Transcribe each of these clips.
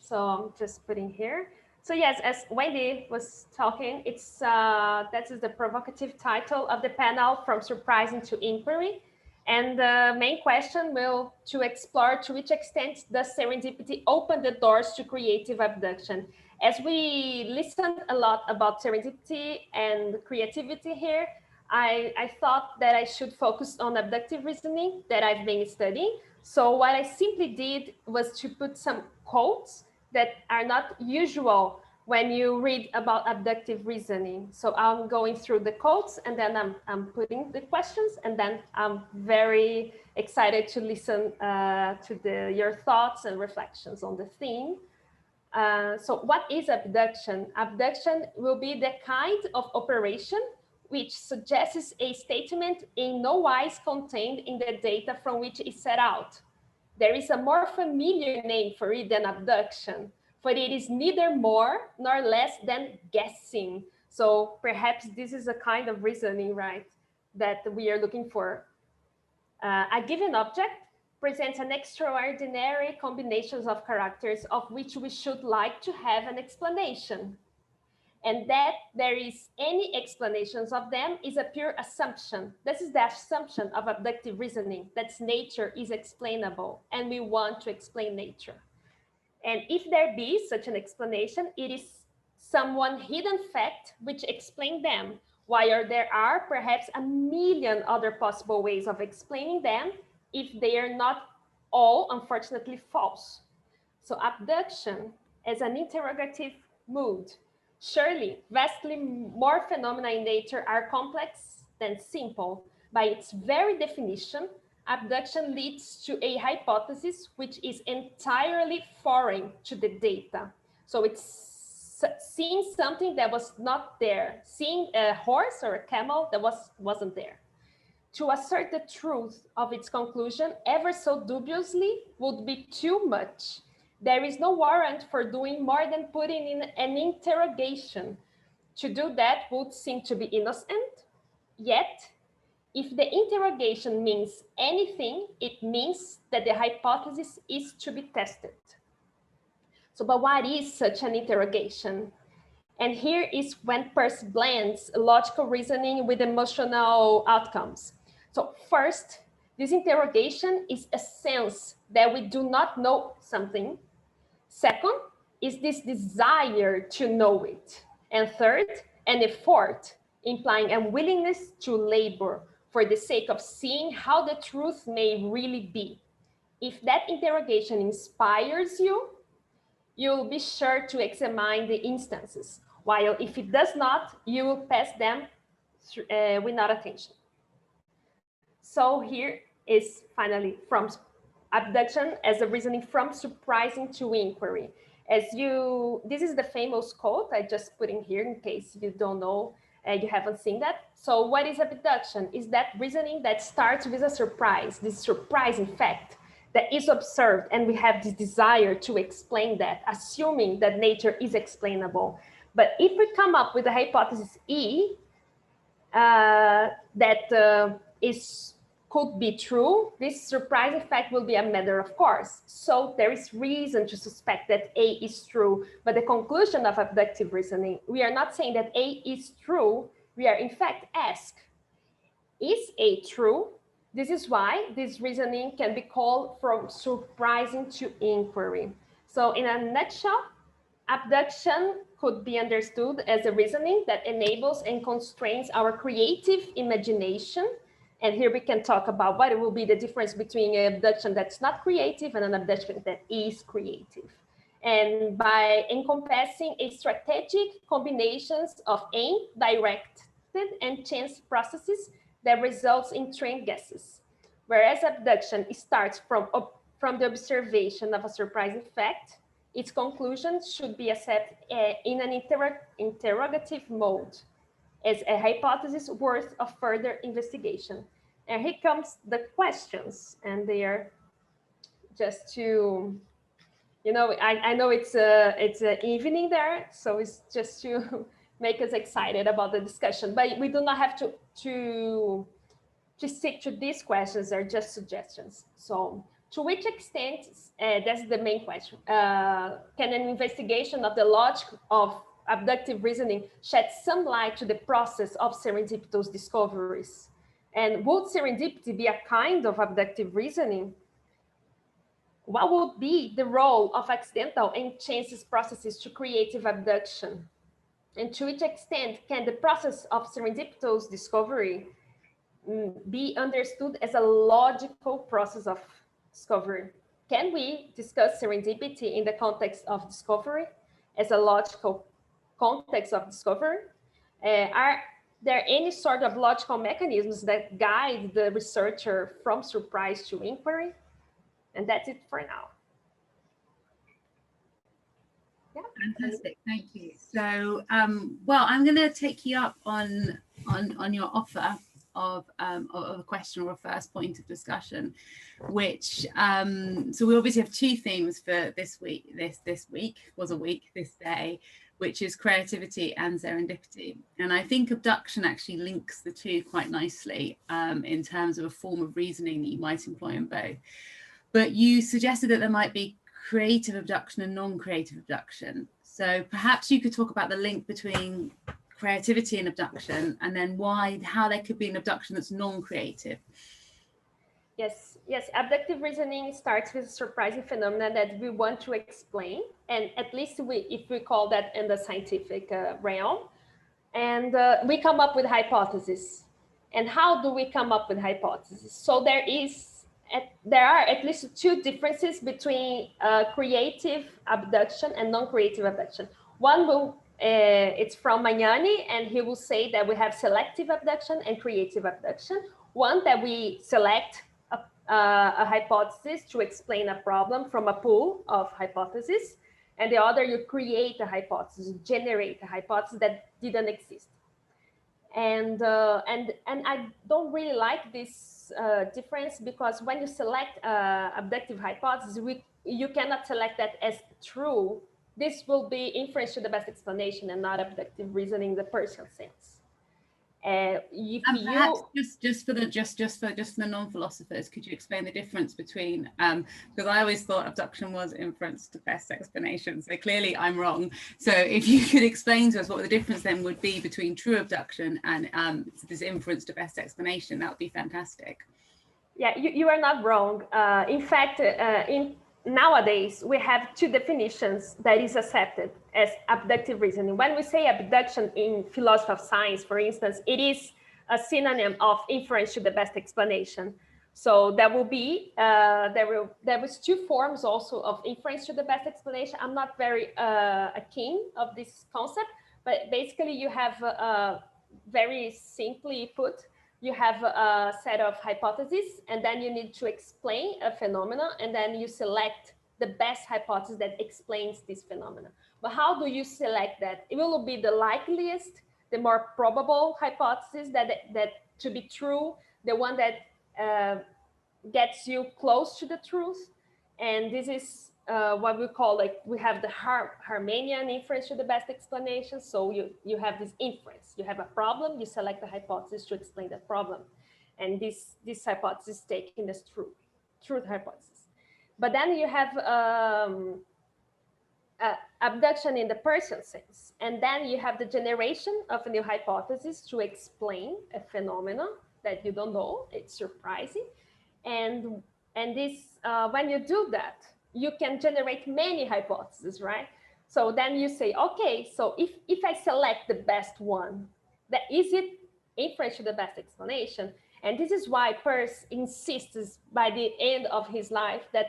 So I'm just putting here. So yes, as Wendy was talking, it's that is the provocative title of the panel, From Surprising to Inquiry. And the main question will to explore to which extent does serendipity open the doors to creative abduction. As we listened a lot about serendipity and creativity here, I thought that I should focus on abductive reasoning that I've been studying. So what I simply did was to put some quotes that are not usual when you read about abductive reasoning. So I'm going through the quotes and then I'm putting the questions, and then I'm very excited to listen to your thoughts and reflections on the theme. So what is abduction? Abduction will be the kind of operation which suggests a statement in no wise contained in the data from which it is set out. There is a more familiar name for it than abduction, for it is neither more nor less than guessing. So perhaps this is a kind of reasoning, right, that we are looking for. A given object presents an extraordinary combinations of characters of which we should like to have an explanation. And that there is any explanations of them is a pure assumption. This is the assumption of abductive reasoning, that nature is explainable and we want to explain nature. And if there be such an explanation, it is some hidden fact which explain them, while there are perhaps a million other possible ways of explaining them if they are not all unfortunately false. So abduction as an interrogative mood. Surely, vastly more phenomena in nature are complex than simple. By its very definition, abduction leads to a hypothesis which is entirely foreign to the data. So it's seeing something that was not there, seeing a horse or a camel that wasn't there. To assert the truth of its conclusion ever so dubiously would be too much. There is no warrant for doing more than putting in an interrogation. To do that would seem to be innocent. Yet, if the interrogation means anything, it means that the hypothesis is to be tested. So, but what is such an interrogation? And here is when Peirce blends logical reasoning with emotional outcomes. So first, this interrogation is a sense that we do not know something. Second, is this desire to know it. And third, an effort, implying a willingness to labor for the sake of seeing how the truth may really be. If that interrogation inspires you, you'll be sure to examine the instances, while if it does not, you will pass them without attention. So here is finally from abduction as a reasoning from surprising to inquiry. This is the famous quote I just put in here in case you don't know, you haven't seen that. So what is abduction? Is that reasoning that starts with a surprise, this surprising fact that is observed, and we have this desire to explain that, assuming that nature is explainable. But if we come up with a hypothesis E could be true, this surprising fact will be a matter of course. So there is reason to suspect that A is true, but the conclusion of abductive reasoning, we are not saying that A is true, we are in fact asked, is A true? This is why this reasoning can be called from surprising to inquiry. So in a nutshell, abduction could be understood as a reasoning that enables and constrains our creative imagination. And here we can talk about what will be the difference between an abduction that's not creative and an abduction that is creative. And by encompassing a strategic combinations of aim, directed, and chance processes that results in trained guesses. Whereas abduction starts from the observation of a surprising fact, its conclusions should be accepted in an interrogative mode as a hypothesis worth of further investigation. And here comes the questions, and they are just to, you know, I know it's an evening there, so it's just to make us excited about the discussion, but we do not have to stick to these questions, they're just suggestions. So To which extent, that's the main question, can an investigation of the logic of abductive reasoning shed some light to the process of serendipitous discoveries? And would serendipity be a kind of abductive reasoning? What would be the role of accidental and chances processes to creative abduction? And to which extent can the process of serendipitous discovery be understood as a logical process of discovery? Can we discuss serendipity in the context of discovery as a logical context of discovery? Are there any sort of logical mechanisms that guide the researcher from surprise to inquiry? And that's it for now. Yeah. Fantastic, thank you. So, well, I'm going to take you up on your offer of a question or a first point of discussion, which so we obviously have two themes for this week. This day, which is creativity and serendipity. And I think abduction actually links the two quite nicely in terms of a form of reasoning that you might employ in both. But you suggested that there might be creative abduction and non-creative abduction. So perhaps you could talk about the link between creativity and abduction, and then how there could be an abduction that's non-creative. Yes, abductive reasoning starts with a surprising phenomenon that we want to explain, and at least if we call that in the scientific realm, and we come up with hypotheses. And how do we come up with hypotheses? So there are at least two differences between creative abduction and non-creative abduction. One it's from Magnani, and he will say that we have selective abduction and creative abduction. One, that we select a hypothesis to explain a problem from a pool of hypotheses, and the other, you create a hypothesis, generate a hypothesis that didn't exist. And I don't really like this difference, because when you select abductive hypothesis, you cannot select that as true. This will be inference to the best explanation and not abductive reasoning in the personal sense. Perhaps just for the non-philosophers, could you explain the difference between because I always thought abduction was inference to best explanation, so clearly I'm wrong. So if you could explain to us what the difference then would be between true abduction and this inference to best explanation, that would be fantastic. Yeah, you are not wrong. In fact, nowadays we have two definitions that is accepted as abductive reasoning. When we say abduction in philosophy of science, for instance, it is a synonym of inference to the best explanation. So there will be there was two forms also of inference to the best explanation. I'm not very keen of this concept, but basically you have very simply put, you have a set of hypotheses, and then you need to explain a phenomenon, and then you select the best hypothesis that explains this phenomenon. But how do you select that? It will be the likeliest, the more probable hypothesis that to be true, the one that gets you close to the truth. And this is what we call, like, we have the Harmanian inference to the best explanation. So you have this inference, you have a problem, you select a hypothesis to explain that problem. And this hypothesis is taken as truth hypothesis. But then you have abduction in the person sense. And then you have the generation of a new hypothesis to explain a phenomenon that you don't know, it's surprising. And this, when you do that, you can generate many hypotheses, right? So then you say, okay, so if I select the best one, that is it inference to the best explanation? And this is why Peirce insists by the end of his life that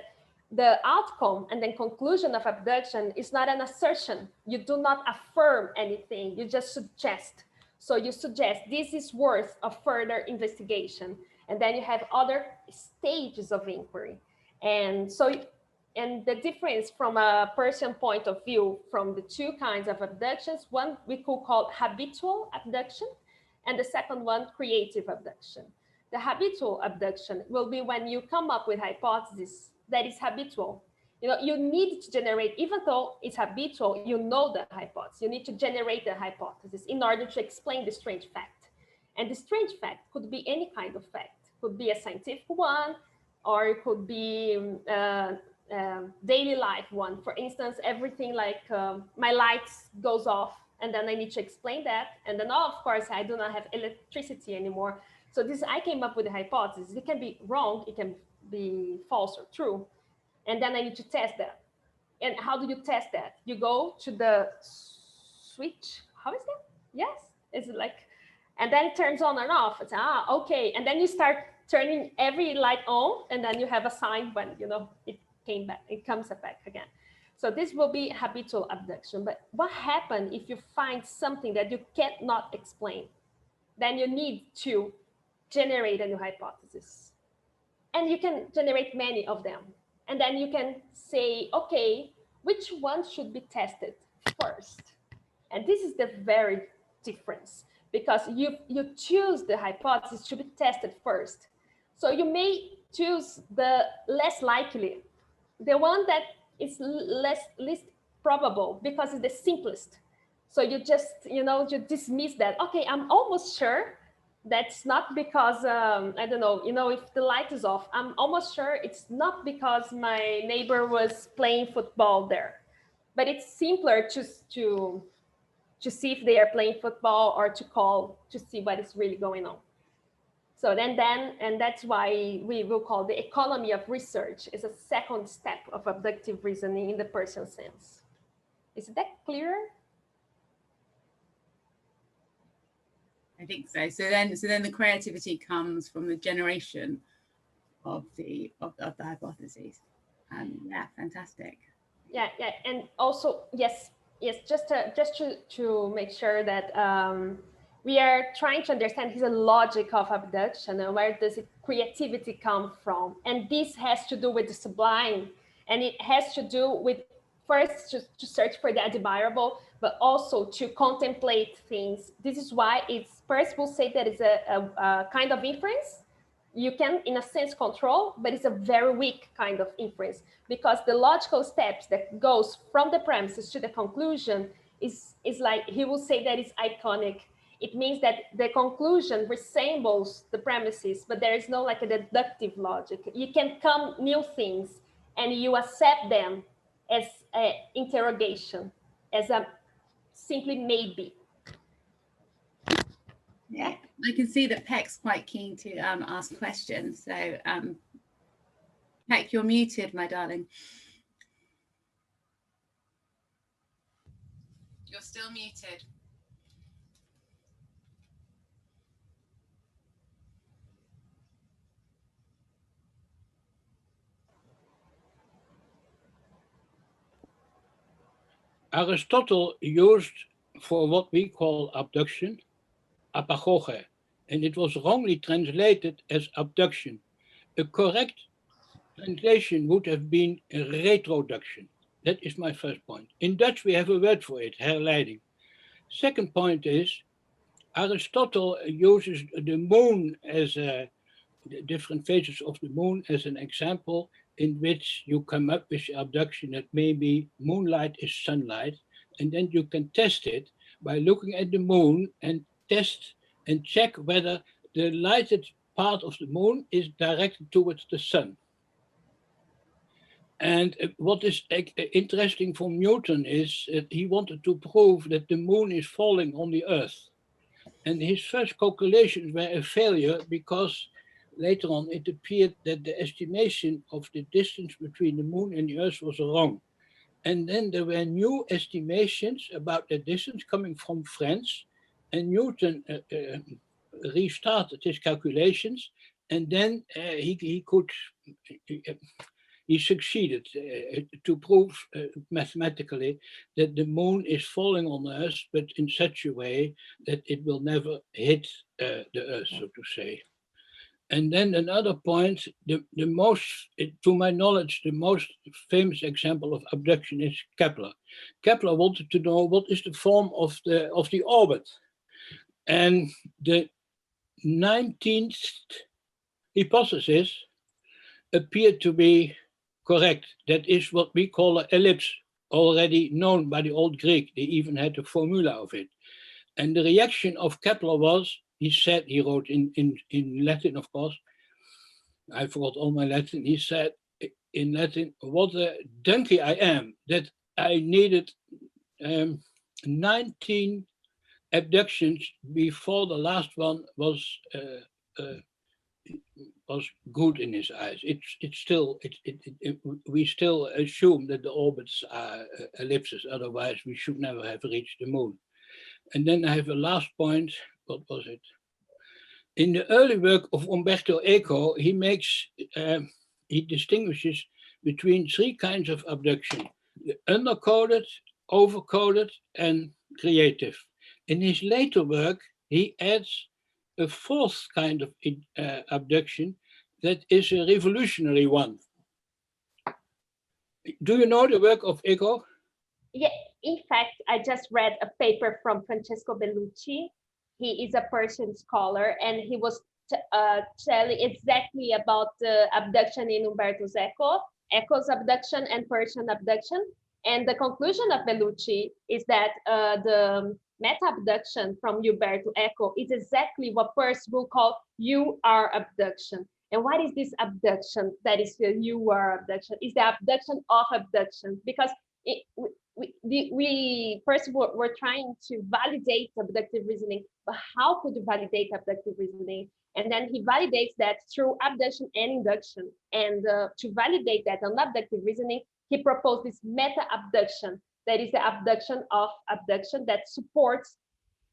the outcome and then conclusion of abduction is not an assertion. You do not affirm anything, you just suggest. So you suggest this is worth of further investigation. And then you have other stages of inquiry. And so, and the difference from a Peircean point of view from the two kinds of abductions, one we could call habitual abduction, and the second one, creative abduction. The habitual abduction will be when you come up with hypothesis that is habitual. You know, you need to generate, even though it's habitual, you know the hypothesis. You need to generate the hypothesis in order to explain the strange fact. And the strange fact could be any kind of fact. Could be a scientific one, or it could be daily life one. For instance, everything like my lights goes off, and then I need to explain that. And then, oh, of course, I do not have electricity anymore. So this, I came up with a hypothesis. It can be wrong, it can be false or true. And then I need to test that. And how do you test that? You go to the switch. How is that? Yes. Is it like, and then it turns on and off. It's, okay. And then you start turning every light on, and then you have a sign when, you know, it came back, it comes back again. So this will be habitual abduction. But what happens if you find something that you cannot explain? Then you need to generate a new hypothesis. And you can generate many of them. And then you can say, okay, which one should be tested first? And this is the very difference, because you choose the hypothesis to be tested first. So you may choose the less likely, the one that is least probable, because it's the simplest. So you just, you know, you dismiss that. Okay, I'm almost sure that's not because, I don't know, you know, if the light is off, I'm almost sure it's not because my neighbor was playing football there. But it's simpler to see if they are playing football, or to call to see what is really going on. So then, and that's why we will call the economy of research is a second step of abductive reasoning in the personal sense. Is that clearer? I think so. So then the creativity comes from the generation of the hypotheses. Yeah, fantastic. Yeah, and also yes, just to make sure that we are trying to understand the logic of abduction and where does creativity come from, and this has to do with the sublime, and it has to do with first to search for the admirable, but also to contemplate things. This is why it's first we'll say that it's a kind of inference you can, in a sense, control, but it's a very weak kind of inference, because the logical steps that goes from the premises to the conclusion is like, he will say that it's iconic. It means that the conclusion resembles the premises, but there is no like a deductive logic. You can come new things and you accept them as an interrogation, as a simply maybe. Yeah, I can see that Peck's quite keen to ask questions. So Peck, you're muted, my darling. You're still muted. Aristotle used for what we call abduction, apagoge, and it was wrongly translated as abduction. A correct translation would have been retroduction. That is my first point. In Dutch, we have a word for it, herleiding. Second point is, Aristotle uses the moon as the different phases of the moon as an example in which you come up with the abduction that maybe moonlight is sunlight, and then you can test it by looking at the moon and test and check whether the lighted part of the moon is directed towards the sun. And what is interesting for Newton is that he wanted to prove that the moon is falling on the earth. And his first calculations were a failure because later on it appeared that the estimation of the distance between the moon and the earth was wrong. And then there were new estimations about the distance coming from France, and Newton restarted his calculations, and then he succeeded to prove mathematically that the moon is falling on the earth, but in such a way that it will never hit the earth, so to say. And then another point, the most, to my knowledge, the most famous example of abduction is Kepler. Kepler wanted to know what is the form of the orbit. And the 19th hypothesis appeared to be correct. That is what we call an ellipse, already known by the old Greek. They even had a formula of it. And the reaction of Kepler was, he said, he wrote in Latin, of course, I forgot all my Latin. He said in Latin, "What a donkey I am that I needed 19 abductions before the last one was good in his eyes." We still assume that the orbits are ellipses, otherwise we should never have reached the moon. And then I have a last point. What was it? In the early work of Umberto Eco, he distinguishes between three kinds of abduction: the undercoded, overcoded, and creative. In his later work, he adds a fourth kind of abduction that is a revolutionary one. Do you know the work of Eco? Yeah, in fact, I just read a paper from Francesco Bellucci. He is a Persian scholar, and he was telling exactly about the abduction in Umberto's Eco's abduction and Persian abduction. And the conclusion of Bellucci is that the meta-abduction from Umberto Eco is exactly what Peirce will call UR abduction. And what is this abduction that is the UR abduction? Is the abduction of abduction, because we first were trying to validate abductive reasoning, but how could you validate abductive reasoning? And then he validates that through abduction and induction. And to validate that on abductive reasoning, he proposed this meta-abduction, that is the abduction of abduction that supports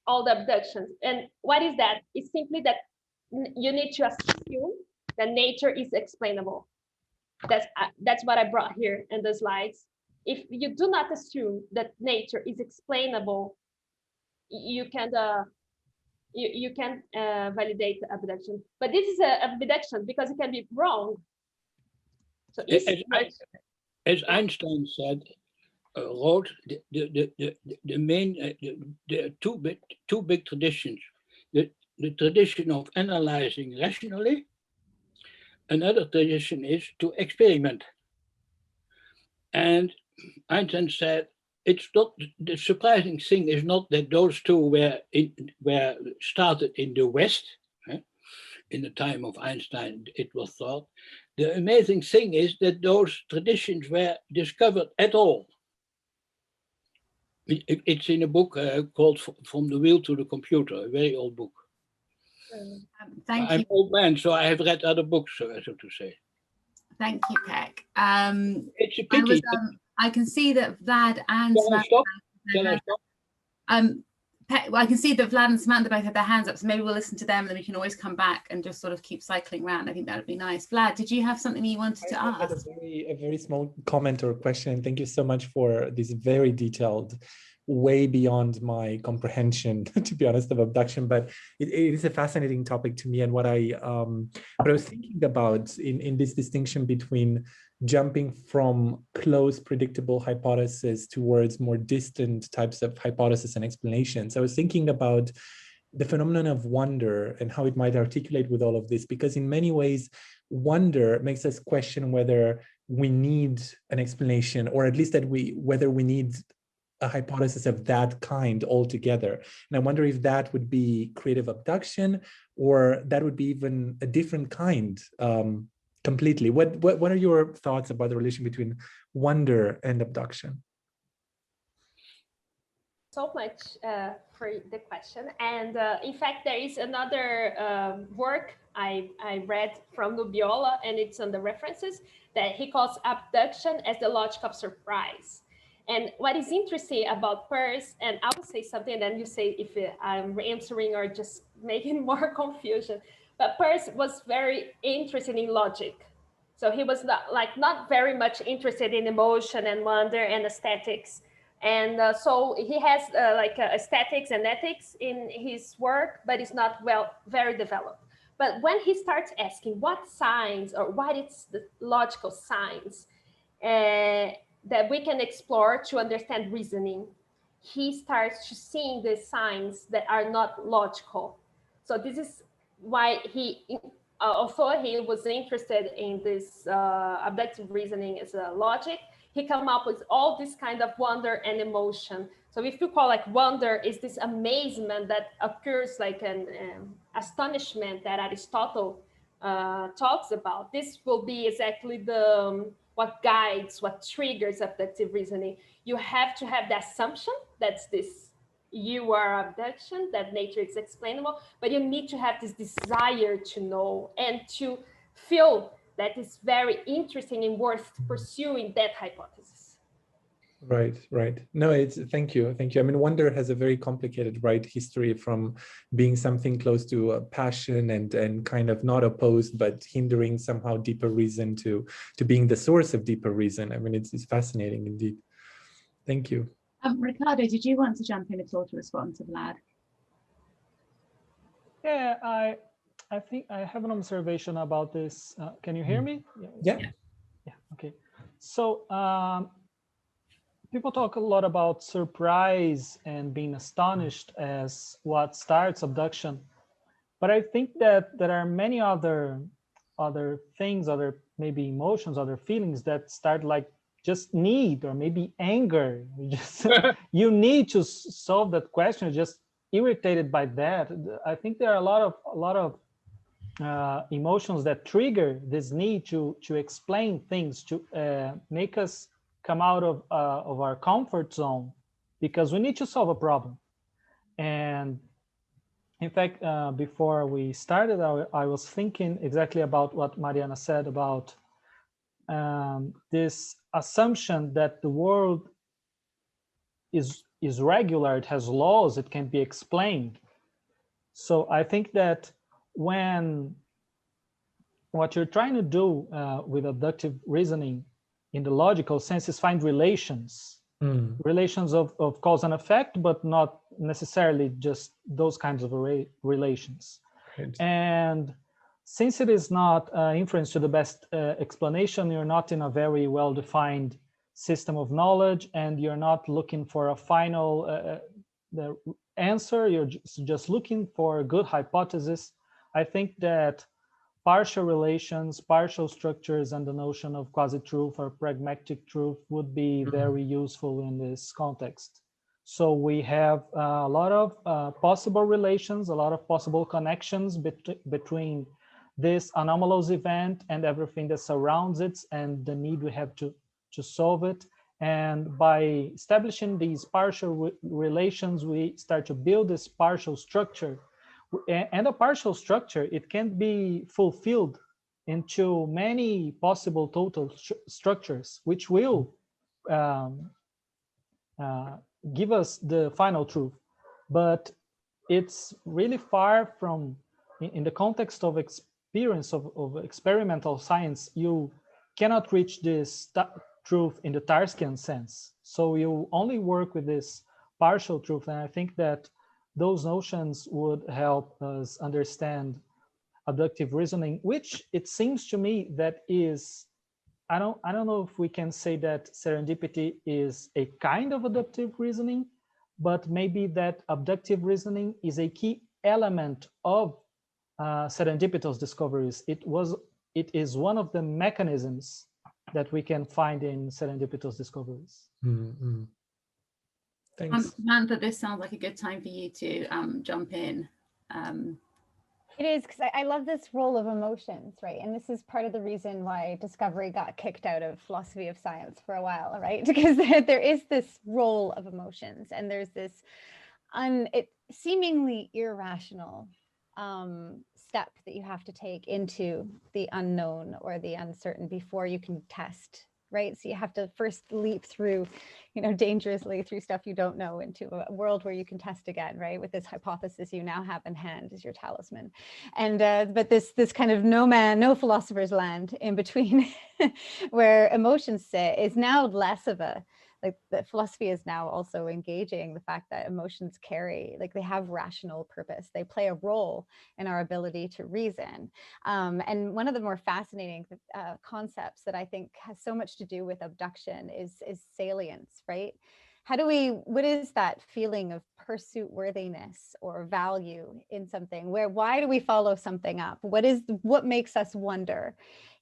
all the abductions. And what is that? It's simply that you need to assume that nature is explainable. That's what I brought here in the slides. If you do not assume that nature is explainable, you can validate the abduction. But this is a abduction because it can be wrong. So as Einstein said, wrote the main two big traditions: the tradition of analyzing rationally. Another tradition is to experiment. And Einstein said, it's not, the surprising thing is not that those two were started in the West. In the time of Einstein, it was thought. The amazing thing is that those traditions were discovered at all. It's in a book called From the Wheel to the Computer, a very old book. Thank you. I'm an old man, so I have read other books, so to say. Thank you, Pek. It's a pity. I can see that Vlad and I can see that Vlad and Samantha both have their hands up, so maybe we'll listen to them and then we can always come back and just sort of keep cycling around. I think that would be nice. Vlad, did you have something you wanted to ask? I had a very small comment or question. Thank you so much for this very detailed, way beyond my comprehension, to be honest, of abduction. But it is a fascinating topic to me. And what I was thinking about in this distinction between jumping from close predictable hypotheses towards more distant types of hypotheses and explanations. I was thinking about the phenomenon of wonder and how it might articulate with all of this, because in many ways, wonder makes us question whether we need an explanation, or at least that whether we need a hypothesis of that kind altogether. And I wonder if that would be creative abduction, or that would be even a different kind completely. What are your thoughts about the relation between wonder and abduction? So much for the question. And in fact, there is another work I read from Nubiola, and it's on the references, that he calls abduction as the logic of surprise. And what is interesting about Peirce, and I will say something, and then you say if I'm answering or just making more confusion. But Peirce was very interested in logic. So he was not very much interested in emotion and wonder and aesthetics. And so he has aesthetics and ethics in his work, but it's not very developed. But when he starts asking what signs or what is the logical signs that we can explore to understand reasoning, he starts to seeing the signs that are not logical. So this is why although he was interested in this abductive reasoning as a logic, he came up with all this kind of wonder and emotion. So if you call wonder is this amazement that occurs like an astonishment that Aristotle talks about, this will be exactly the what guides, what triggers abductive reasoning. You have to have the assumption that's this you are abduction, that nature is explainable, but you need to have this desire to know and to feel that it's very interesting and worth pursuing that hypothesis. Right, right. No, it's thank you. I mean, wonder has a very complicated, right, history from being something close to a passion and kind of not opposed, but hindering somehow deeper reason to being the source of deeper reason. I mean, it's fascinating indeed. Thank you. Ricardo, did you want to jump in at all to respond to Vlad? Yeah, I think I have an observation about this. Can you hear me? Yeah. Yeah. Okay. So people talk a lot about surprise and being astonished as what starts abduction, but I think that there are many other things, other maybe emotions, other feelings that start like just need or maybe anger. You need to solve that question. You're just irritated by that. I think there are a lot of emotions that trigger this need to explain things, to make us come out of our comfort zone, because we need to solve a problem. And in fact, before we started, I was thinking exactly about what Mariana said about this assumption that the world is regular, it has laws, it can be explained. So I think that when what you're trying to do with abductive reasoning in the logical sense is find relations, relations of cause and effect, but not necessarily just those kinds of relations. Right. And since it is not inference to the best explanation, you're not in a very well-defined system of knowledge, and you're not looking for a final answer, you're just looking for a good hypothesis. I think that partial relations, partial structures, and the notion of quasi-truth or pragmatic truth would be very useful in this context. So we have a lot of possible relations, a lot of possible connections between this anomalous event and everything that surrounds it, and the need we have to solve it. And by establishing these partial relations, we start to build this partial structure. And a partial structure, it can be fulfilled into many possible total structures, which will give us the final truth. But it's really far from, in the context of experience of experimental science, you cannot reach this truth in the Tarskian sense. So you only work with this partial truth. And I think that those notions would help us understand abductive reasoning, which it seems to me that is, I don't know if we can say that serendipity is a kind of abductive reasoning, but maybe that abductive reasoning is a key element of serendipitous discoveries. It is one of the mechanisms that we can find in serendipitous discoveries. Mm-hmm. Thanks. Samantha, this sounds like a good time for you to jump in. It is, because I love this role of emotions, right? And this is part of the reason why discovery got kicked out of philosophy of science for a while, right? Because there is this role of emotions, and there's this seemingly irrational step that you have to take into the unknown or the uncertain before you can test, right? So you have to first leap through, dangerously through stuff you don't know into a world where you can test again, right? With this hypothesis you now have in hand as your talisman. And but this kind of no philosopher's land in between where emotions sit is now less of a, like, the philosophy is now also engaging the fact that emotions carry, like, they have rational purpose. They play a role in our ability to reason. And one of the more fascinating concepts that I think has so much to do with abduction is salience, right? What is that feeling of pursuit worthiness or value in something? Why do we follow something up? What makes us wonder?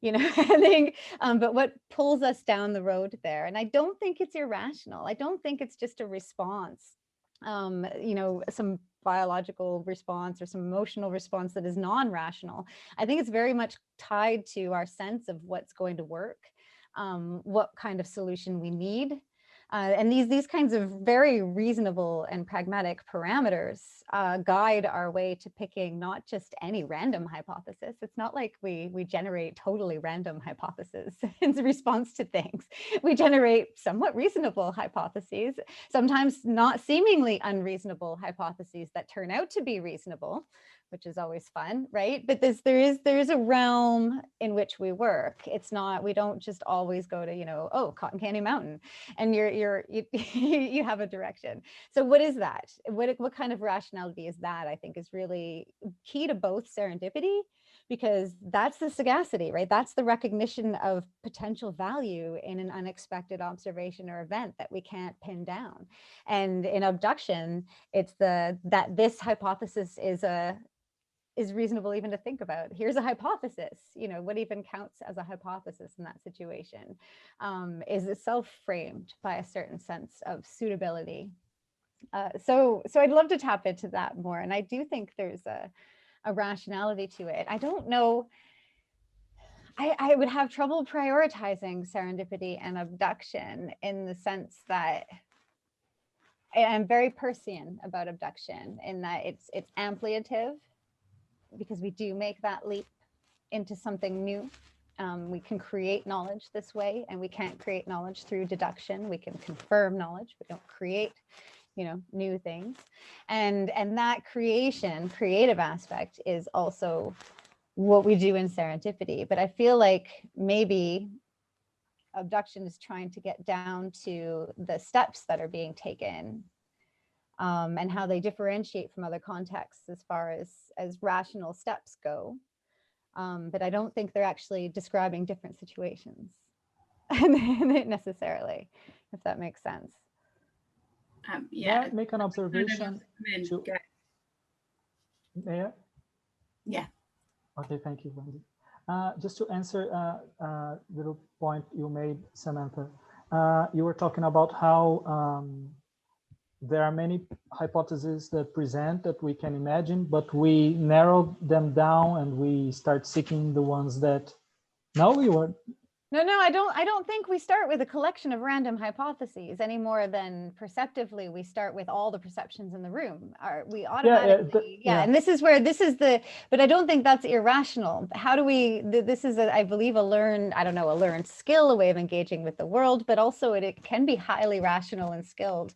I think, but what pulls us down the road there? And I don't think it's irrational. I don't think it's just a response you know, some biological response or some emotional response that is non-rational. I think it's very much tied to our sense of what's going to work, what kind of solution we need. And these kinds of very reasonable and pragmatic parameters guide our way to picking not just any random hypothesis. It's not like we generate totally random hypotheses in response to things. We generate somewhat reasonable hypotheses, sometimes not seemingly unreasonable hypotheses that turn out to be reasonable, which is always fun, right? But there is a realm in which we work. It's not, we don't just always go to, you know, oh, Cotton Candy Mountain, and you have a direction. So what is that? What kind of rationality is that? I think is really key to both serendipity, because that's the sagacity, right? That's the recognition of potential value in an unexpected observation or event that we can't pin down. And in abduction, it's that this hypothesis is reasonable even to think about. Here's a hypothesis, you know, what even counts as a hypothesis in that situation? Is itself framed by a certain sense of suitability. So I'd love to tap into that more. And I do think there's a rationality to it. I don't know, I would have trouble prioritizing serendipity and abduction in the sense that I'm very Peircean about abduction in that it's ampliative, because we do make that leap into something new. We can create knowledge this way, and we can't create knowledge through deduction. We can confirm knowledge, but don't create, you know, new things. And that creative aspect is also what we do in serendipity. But I feel like maybe abduction is trying to get down to the steps that are being taken, and how they differentiate from other contexts as far as rational steps go. But I don't think they're actually describing different situations necessarily, if that makes sense. Yeah, make an observation. Yeah. Okay, thank you, Wendy. Just to answer a little point you made, Samantha, you were talking about how there are many hypotheses that present that we can imagine, but we narrow them down and we start seeking the ones that, no, we weren't. No, I don't think we start with a collection of random hypotheses any more than perceptively we start with all the perceptions in the room. We automatically, and this is but I don't think that's irrational. How do we, this is, I believe, a learned skill, a way of engaging with the world, but also it can be highly rational and skilled,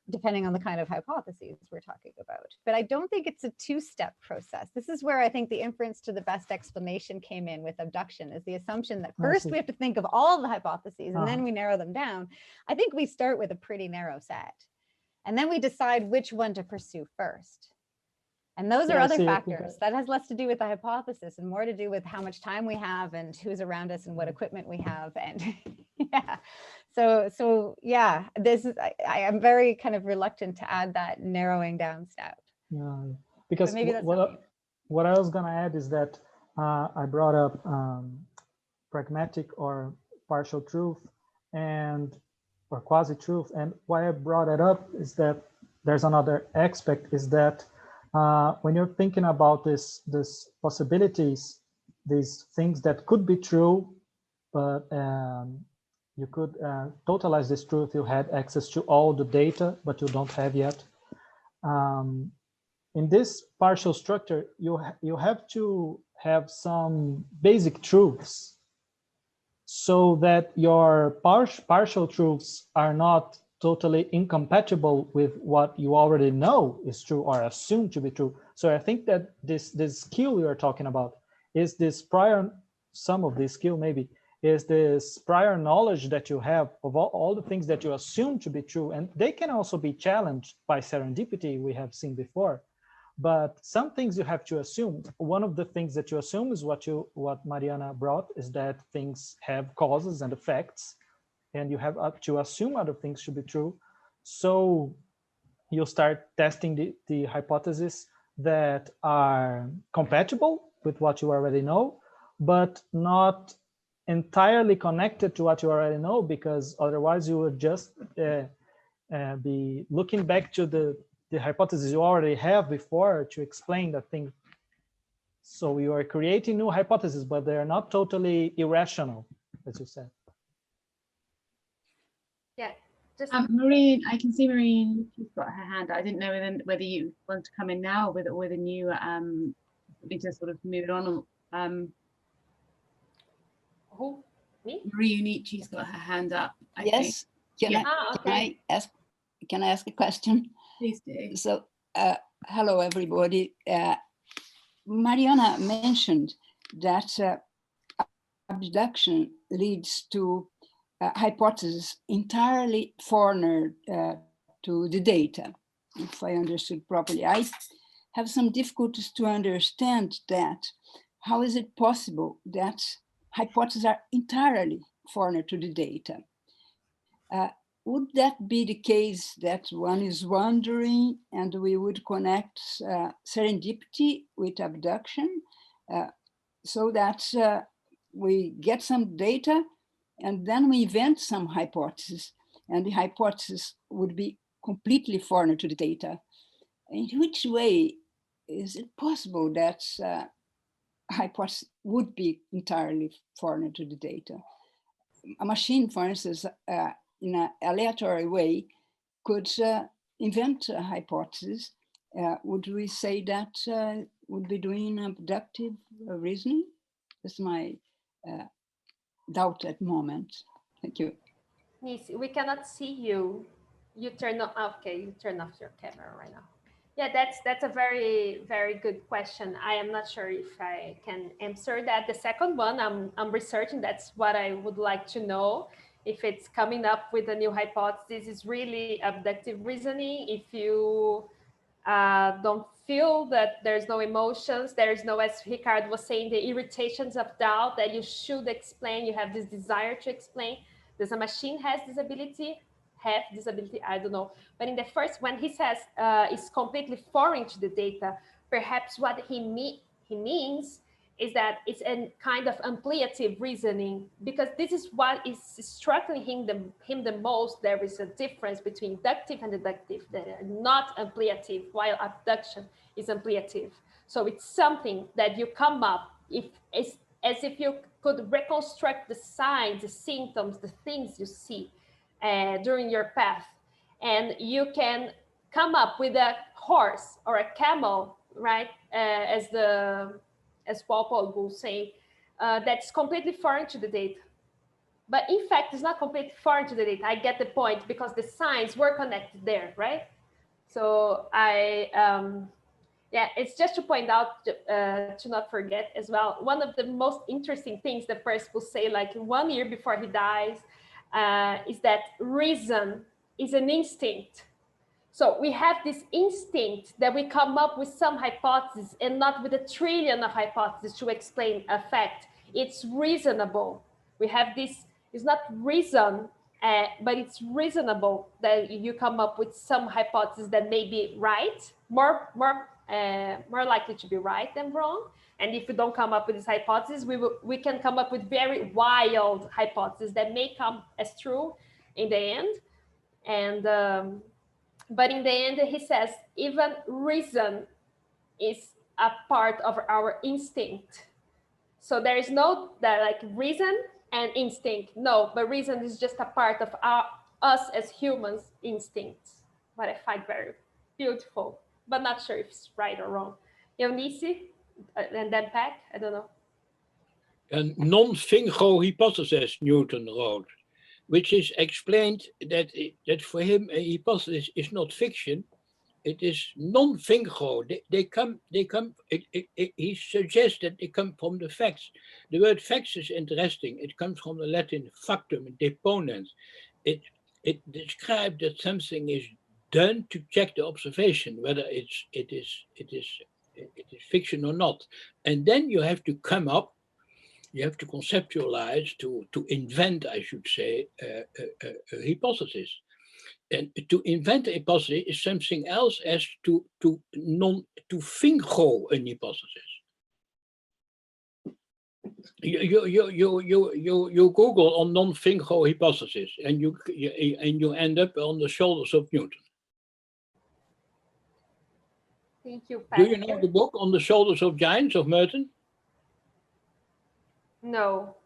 depending on the kind of hypotheses we're talking about. But I don't think it's a two-step process. This is where I think the inference to the best explanation came in with abduction, is the assumption that first we have to think of all the hypotheses and then we narrow them down. I think we start with a pretty narrow set, and then we decide which one to pursue first. And those are other factors. That has less to do with the hypothesis and more to do with how much time we have and who's around us and what equipment we have. And So yeah, this is, I am very kind of reluctant to add that narrowing down step. Yeah, because what I was gonna add is that I brought up pragmatic or partial truth or quasi-truth. And why I brought it up is that there's another aspect, is that when you're thinking about this possibilities, these things that could be true, but you could totalize this truth. You had access to all the data, but you don't have yet. In this partial structure, you have to have some basic truths so that your partial truths are not totally incompatible with what you already know is true or assumed to be true. So I think that this skill we are talking about is this prior, some of this skill maybe, is this prior knowledge that you have of all the things that you assume to be true. And they can also be challenged by serendipity, we have seen before. But some things you have to assume. One of the things that you assume is what Mariana brought, is that things have causes and effects, and you have to assume other things should be true. So you start testing the hypotheses that are compatible with what you already know, but not entirely connected to what you already know, because otherwise you would just be looking back to the hypothesis you already have before to explain that thing. So you are creating new hypotheses, but they are not totally irrational, as you said. Yeah. Just Maureen, I can see Maureen, she's got her hand. I didn't know whether you want to come in now with a new something to sort of move it on. who? Me? Marie Unichi's got her hand up. I Yes. think. Okay. Can I ask a question? Please do. So, hello everybody. Mariana mentioned that abduction leads to hypotheses entirely foreign to the data, if I understood properly. I have some difficulties to understand that. How is it possible that hypotheses are entirely foreign to the data? Would that be the case that one is wondering and we would connect serendipity with abduction so that we get some data and then we invent some hypothesis, and the hypothesis would be completely foreign to the data? In which way is it possible that hypothesis would be entirely foreign to the data? A machine, for instance, in an aleatory way, could invent a hypothesis. Would we say that would be doing abductive reasoning? That's my doubt at the moment. Thank you. Nisi, we cannot see you. You turn off. Okay, you turn off your camera right now. Yeah, that's a very, very good question. I am not sure if I can answer that. The second one, I'm researching. That's what I would like to know. If it's coming up with a new hypothesis, is really abductive reasoning. If you don't feel that there's no emotions, there's no, as Ricardo was saying, the irritations of doubt that you should explain, you have this desire to explain. Does a machine have disability? I don't know. But in the first, when he says it's completely foreign to the data, perhaps what he means is that it's a kind of ampliative reasoning, because this is what is struggling him the most. There is a difference between inductive and deductive that are not ampliative, while abduction is ampliative. So it's something that you come up, as if you could reconstruct the signs, the symptoms, the things you see during your path. And you can come up with a horse or a camel, right? As Walpole will say, that's completely foreign to the data. But in fact, it's not completely foreign to the data. I get the point, because the signs were connected there, right? So yeah, it's just to point out, to not forget as well, one of the most interesting things the Peraça will say, like 1 year before he dies, is that reason is an instinct. So we have this instinct that we come up with some hypothesis and not with a trillion of hypotheses to explain a fact. It's reasonable. We have this, it's not reason, but it's reasonable that you come up with some hypothesis that may be right, more likely to be right than wrong. And if we don't come up with this hypothesis, we can come up with very wild hypotheses that may come as true in the end. And but in the end, he says, even reason is a part of our instinct. So there is no like reason and instinct. No, but reason is just a part of us as humans' instincts. What I find very beautiful, but not sure if it's right or wrong. Eunice, and then Pack, I don't know. A non-fingo hypothesis, Newton wrote, which is explained that for him a hypothesis is not fiction, it is non-fingo. He suggests that they come from the facts. The word facts is interesting. It comes from the Latin factum, deponens. It describes that something is done to check the observation, whether it is fiction or not. And then you have to come up, you have to conceptualize, to invent, I should say, a hypothesis. And to invent a hypothesis is something else as to fingo a hypothesis. You Google on non-fungal hypothesis, and you end up on the shoulders of Newton. Thank you, Do you know the book On the Shoulders of Giants of Merton? No.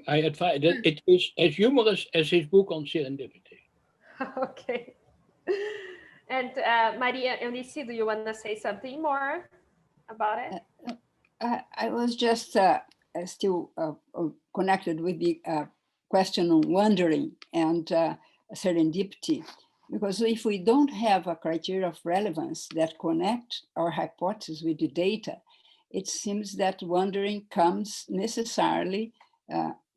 I advise that it is as humorous as his book on serendipity. Okay. And Maria Eunice, do you want to say something more about it? I was just still connected with the question on wondering and serendipity, because if we don't have a criteria of relevance that connect our hypothesis with the data, it seems that wondering comes necessarily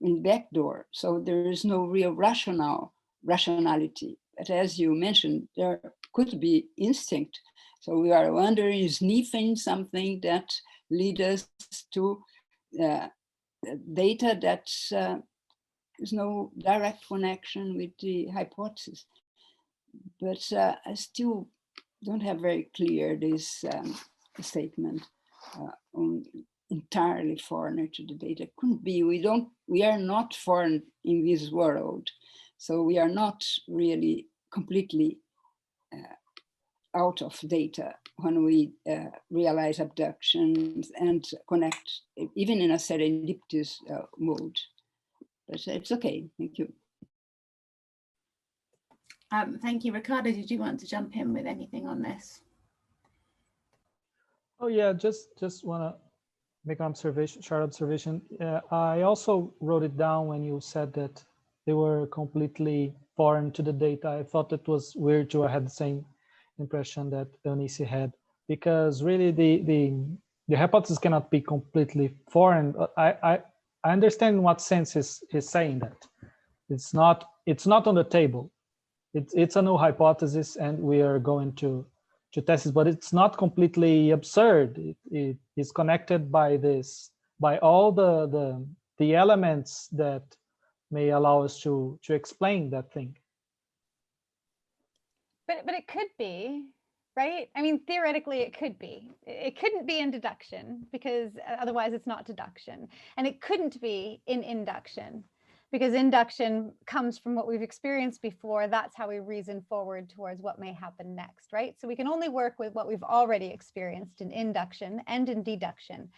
in backdoor. So there is no real rationality. But as you mentioned, there could be instinct. So we are wondering, sniffing something that leads us to data that is no direct connection with the hypothesis. But I still don't have very clear this statement on entirely foreigner to the data. Couldn't be. We are not foreign in this world, so we are not really completely out of data when we realize abductions and connect, even in a serendipitous mode. But it's okay. Thank you. Thank you. Ricardo, did you want to jump in with anything on this? Oh yeah, just want to make an observation, short observation. I also wrote it down when you said that they were completely foreign to the data. I thought it was weird too. I had the same impression that Eunice had, because really the hypothesis cannot be completely foreign. I understand in what sense he's saying that. It's not on the table. It's a new hypothesis and we are going to test it, but it's not completely absurd. It is connected by all the elements that may allow us to explain that thing. But it could be, right? I mean, theoretically, it could be. It couldn't be in deduction because otherwise it's not deduction. And it couldn't be in induction because induction comes from what we've experienced before. That's how we reason forward towards what may happen next, right? So we can only work with what we've already experienced in induction and in deduction.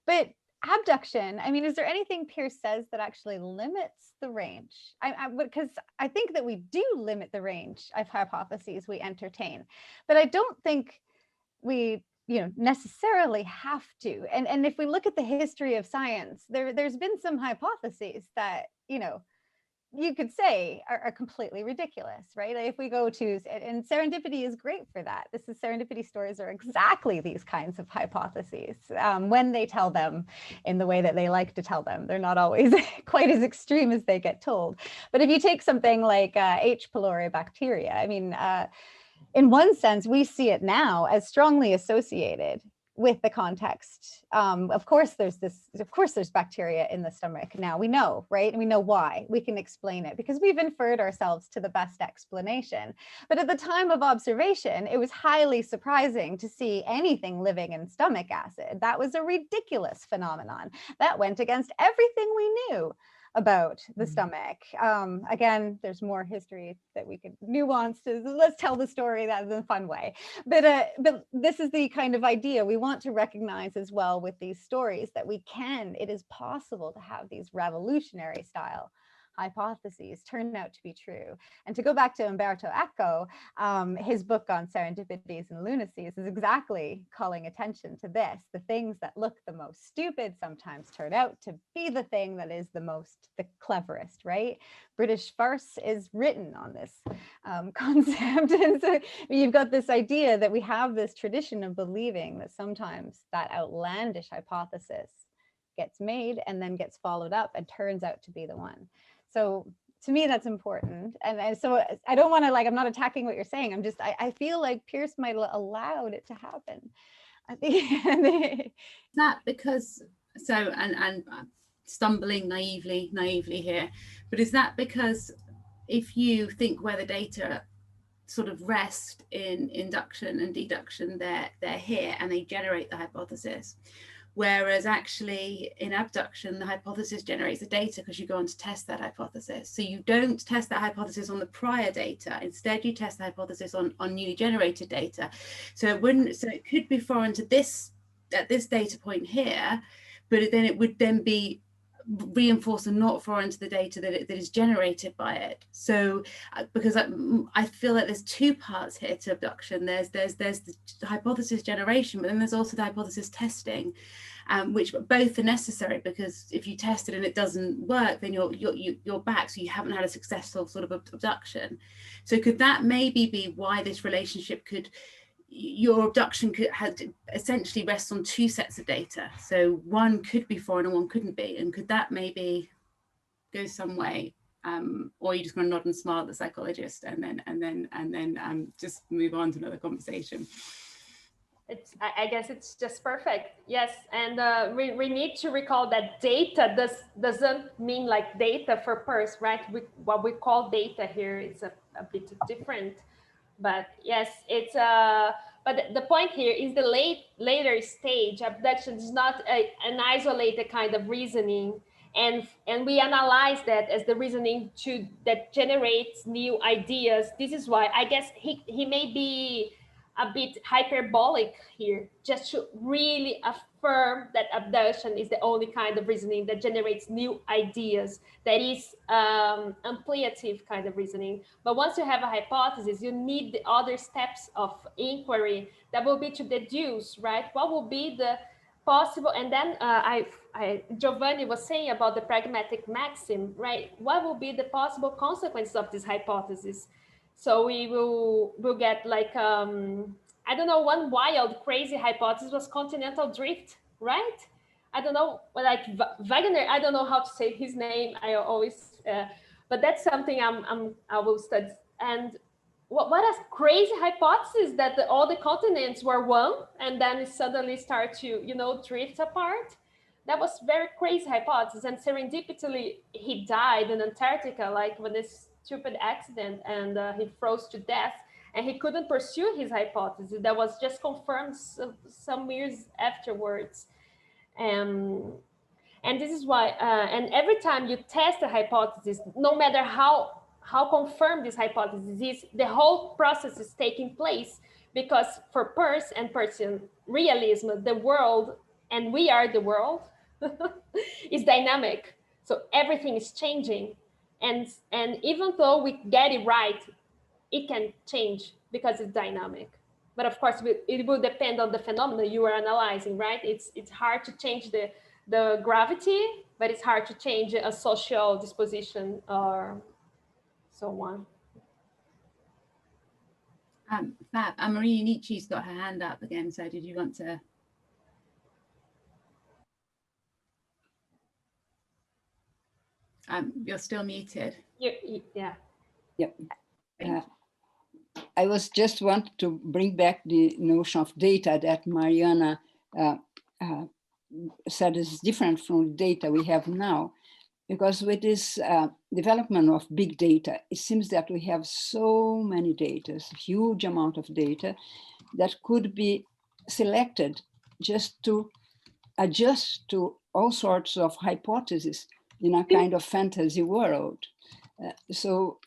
But abduction, I mean, is there anything Peirce says that actually limits the range? Because I think that we do limit the range of hypotheses we entertain, but I don't think we necessarily have to. And if we look at the history of science, there's been some hypotheses that, you could say are completely ridiculous, right? If we go to, and serendipity is great for that. Serendipity stories are exactly these kinds of hypotheses when they tell them in the way that they like to tell them. They're not always quite as extreme as they get told. But if you take something like H. pylori bacteria, I mean, in one sense, we see it now as strongly associated with the context. Of course, there's bacteria in the stomach now. We know, right? And we know why. We can explain it because we've inferred ourselves to the best explanation. But at the time of observation, it was highly surprising to see anything living in stomach acid. That was a ridiculous phenomenon. That went against everything we knew about the stomach. Again, there's more history that we could nuance to. Let's tell the story that in a fun way. But this is the kind of idea we want to recognize as well with these stories, that it is possible to have these revolutionary style hypotheses turn out to be true. And to go back to Umberto Eco, his book on serendipities and lunacies is exactly calling attention to this. The things that look the most stupid sometimes turn out to be the thing that is the cleverest, right? British farce is written on this concept. And so you've got this idea that we have this tradition of believing that sometimes that outlandish hypothesis gets made and then gets followed up and turns out to be the one. So to me, that's important. And so I don't want to, I'm not attacking what you're saying. I'm just, I feel like Peirce might have allowed it to happen. I think that because, so, and stumbling naively here, but is that because if you think where the data sort of rest in induction and deduction, they're here and they generate the hypothesis. Whereas actually in abduction, the hypothesis generates the data because you go on to test that hypothesis. So you don't test that hypothesis on the prior data. Instead, you test the hypothesis on newly generated data. So it could be foreign to this at this data point here, but then it would then be reinforced and not foreign to the data that is generated by it. So because I feel like there's two parts here to abduction. There's the hypothesis generation, but then there's also the hypothesis testing, which both are necessary, because if you test it and it doesn't work, then you're back, so you haven't had a successful sort of abduction. So could that maybe be why this relationship your abduction had essentially rests on two sets of data? So one could be foreign and one couldn't be, and could that maybe go some way, or you just going to nod and smile at the psychologist and then just move on to another conversation? I guess it's just perfect. Yes, and we need to recall that data doesn't mean like data for PERS, right? What we call data here is a bit different. But yes, it's but the point here is the later stage abduction is not an isolated kind of reasoning, and we analyze that as the reasoning that generates new ideas. This is why I guess he may be a bit hyperbolic here, just to really affirm that abduction is the only kind of reasoning that generates new ideas, that is ampliative kind of reasoning. But once you have a hypothesis, you need the other steps of inquiry that will be to deduce, right? What will be the possible, and then Giovanni was saying about the pragmatic maxim, right? What will be the possible consequences of this hypothesis? So we'll get like, I don't know, one wild, crazy hypothesis was continental drift, right? I don't know, like Wagner, I don't know how to say his name. I always, but that's something I will study. And what a crazy hypothesis that all the continents were one and then it suddenly start to, drift apart. That was very crazy hypothesis. And serendipitously, he died in Antarctica, like when this stupid accident, and he froze to death, and he couldn't pursue his hypothesis that was just confirmed some years afterwards. And this is why, and every time you test a hypothesis, no matter how confirmed this hypothesis is, the whole process is taking place, because for Peirce and Peircean realism, the world, and we are the world, is dynamic. So everything is changing. And even though we get it right, it can change because it's dynamic. But of course, it will depend on the phenomena you are analyzing, right? It's hard to change the gravity, but it's hard to change a social disposition or so on. Fab. Maria Nietzsche's got her hand up again. So did you want to? You're still muted. Yeah. Yep. I was just want to bring back the notion of data that Mariana said is different from the data we have now, because with this development of big data, it seems that we have so many data, a huge amount of data that could be selected just to adjust to all sorts of hypotheses in a kind of fantasy world. So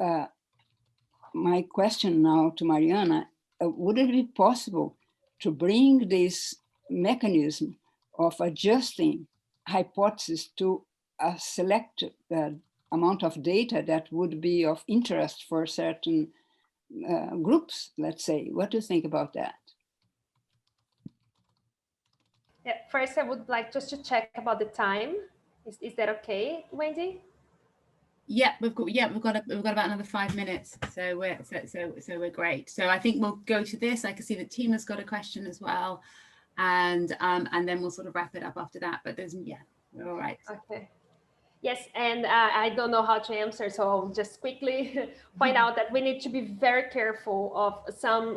my question now to Mariana, would it be possible to bring this mechanism of adjusting hypotheses to a select amount of data that would be of interest for certain groups, let's say? What do you think about that? Yeah, first I would like just to check about the time. Is that okay, Wendy? Yeah, we've got about another 5 minutes, so we're great. So I think we'll go to this. I can see that Tina's got a question as well, and then we'll sort of wrap it up after that. But we're all right. Okay. Yes, and I don't know how to answer, so I'll just quickly point out that we need to be very careful of some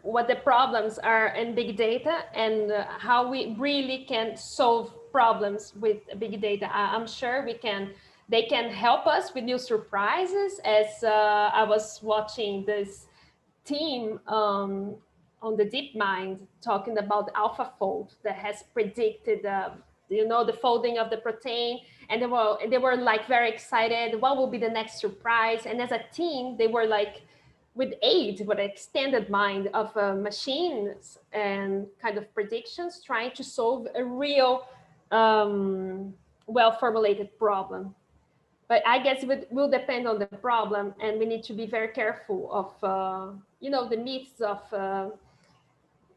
what the problems are in big data and how we really can solve problems with big data. I'm sure they can help us with new surprises. As I was watching this team on the DeepMind talking about AlphaFold that has predicted, the folding of the protein, and they were like very excited. What will be the next surprise? And as a team, they were like, with extended mind of machines and kind of predictions, trying to solve a real well-formulated problem. But I guess it will depend on the problem, and we need to be very careful of, the myths of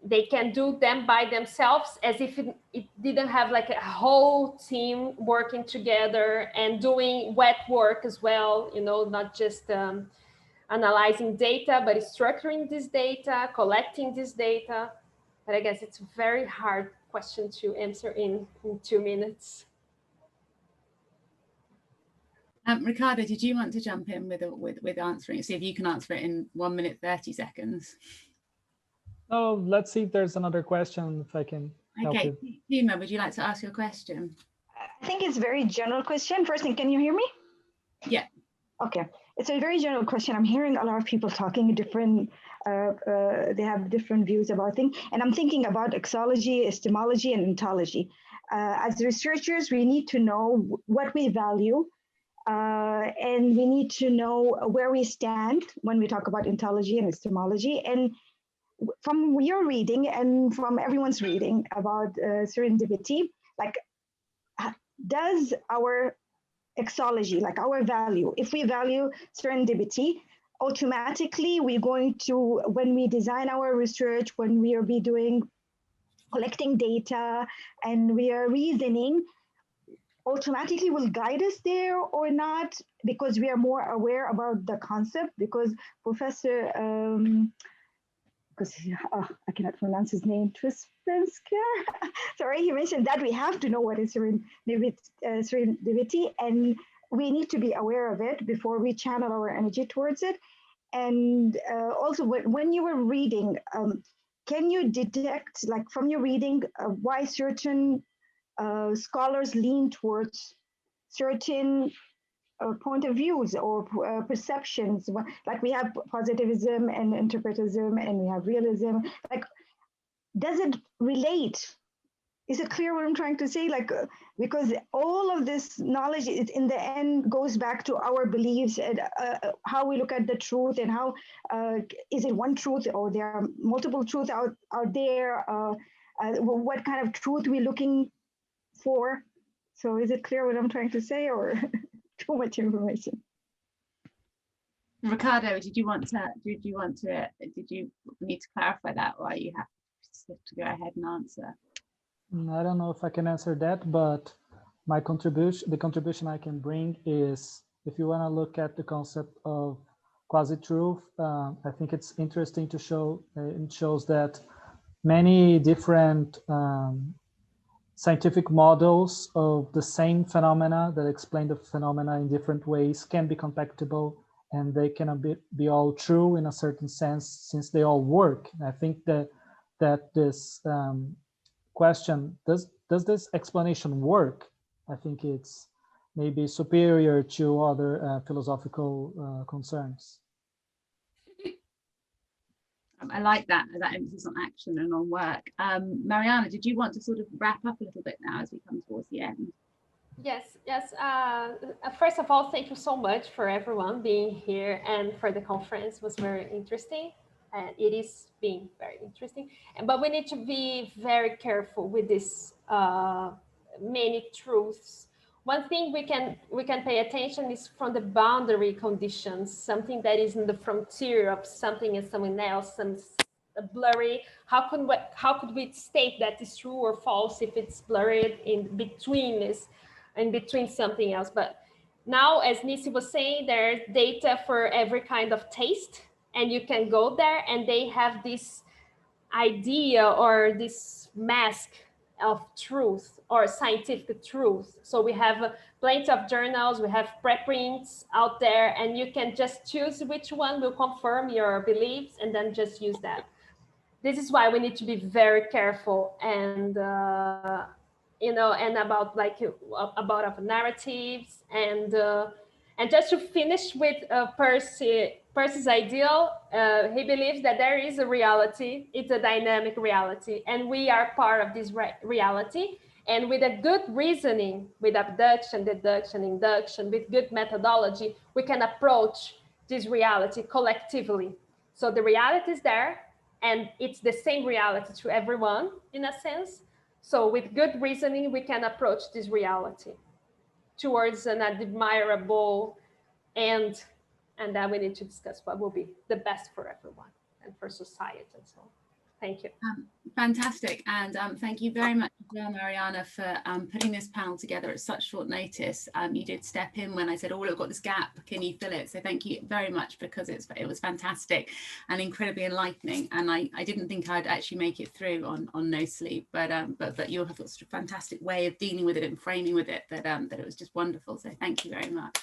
they can do them by themselves, as if it didn't have like a whole team working together and doing wet work as well, not just analyzing data, but structuring this data, collecting this data. But I guess it's a very hard question to answer in 2 minutes. Ricardo, did you want to jump in with answering? See if you can answer it in 1 minute, 30 seconds. Oh, let's see if there's another question, if I can help Okay, you. Huma, would you like to ask your question? I think it's a very general question. First thing, can you hear me? Yeah. Okay, it's a very general question. I'm hearing a lot of people talking different, they have different views about things. And I'm thinking about exology, epistemology, and ontology. As researchers, we need to know what we value, and we need to know where we stand when we talk about ontology and epistemology. And from your reading and from everyone's reading about serendipity, like, does our exology, like our value, if we value serendipity, automatically we're going to, when we design our research, when we are collecting data and we are reasoning, automatically will guide us there or not, because we are more aware about the concept? Because Professor, I cannot pronounce his name, Trispensker. Sorry, he mentioned that we have to know what is serendipity, and we need to be aware of it before we channel our energy towards it. And also, when you were reading, can you detect, like from your reading, why certain scholars lean towards certain point of views or perceptions? Like we have positivism and interpretism, and we have realism. Like, does it relate? Is it clear what I'm trying to say? Like, because all of this knowledge in the end goes back to our beliefs and how we look at the truth, and how is it one truth or there are multiple truths out there? What kind of truth we're looking for? So is it clear what I'm trying to say, or too much information? Ricardo, did you need to clarify that, or are you happy to go ahead and answer? I don't know if I can answer that, but the contribution I can bring is, if you want to look at the concept of quasi-truth, I think it's interesting to show, it shows that many different scientific models of the same phenomena that explain the phenomena in different ways can be compatible, and they cannot be all true in a certain sense, since they all work. I think that this question, does this explanation work? I think it's maybe superior to other philosophical concerns. I like that emphasis on action and on work. Mariana, did you want to sort of wrap up a little bit now as we come towards the end? Yes. First of all, thank you so much for everyone being here, and for the conference. It was very interesting, and it is being very interesting. But we need to be very careful with this many truths. One thing we can pay attention is from the boundary conditions, something that is in the frontier of something and something else, some blurry. How could we state that is true or false if it's blurred in between something else? But now, as Nisi was saying, there's data for every kind of taste, and you can go there and they have this idea or this mask of truth or scientific truth. So we have plenty of journals, we have preprints out there, and you can just choose which one will confirm your beliefs and then just use that. This is why we need to be very careful, and and about narratives, and just to finish with Percy Percy's ideal, he believes that there is a reality, it's a dynamic reality, and we are part of this reality. And with a good reasoning, with abduction, deduction, induction, with good methodology, we can approach this reality collectively. So the reality is there, and it's the same reality to everyone in a sense. So with good reasoning, we can approach this reality towards an admirable end. And then we need to discuss what will be the best for everyone and for society and so on. Thank you. Fantastic. And thank you very much, Mariana, for putting this panel together at such short notice. You did step in when I said, oh, look, I've got this gap, can you fill it? So thank you very much, because it was fantastic and incredibly enlightening. And I didn't think I'd actually make it through on No Sleep, but you have got such a fantastic way of dealing with it and framing with it that it was just wonderful. So thank you very much.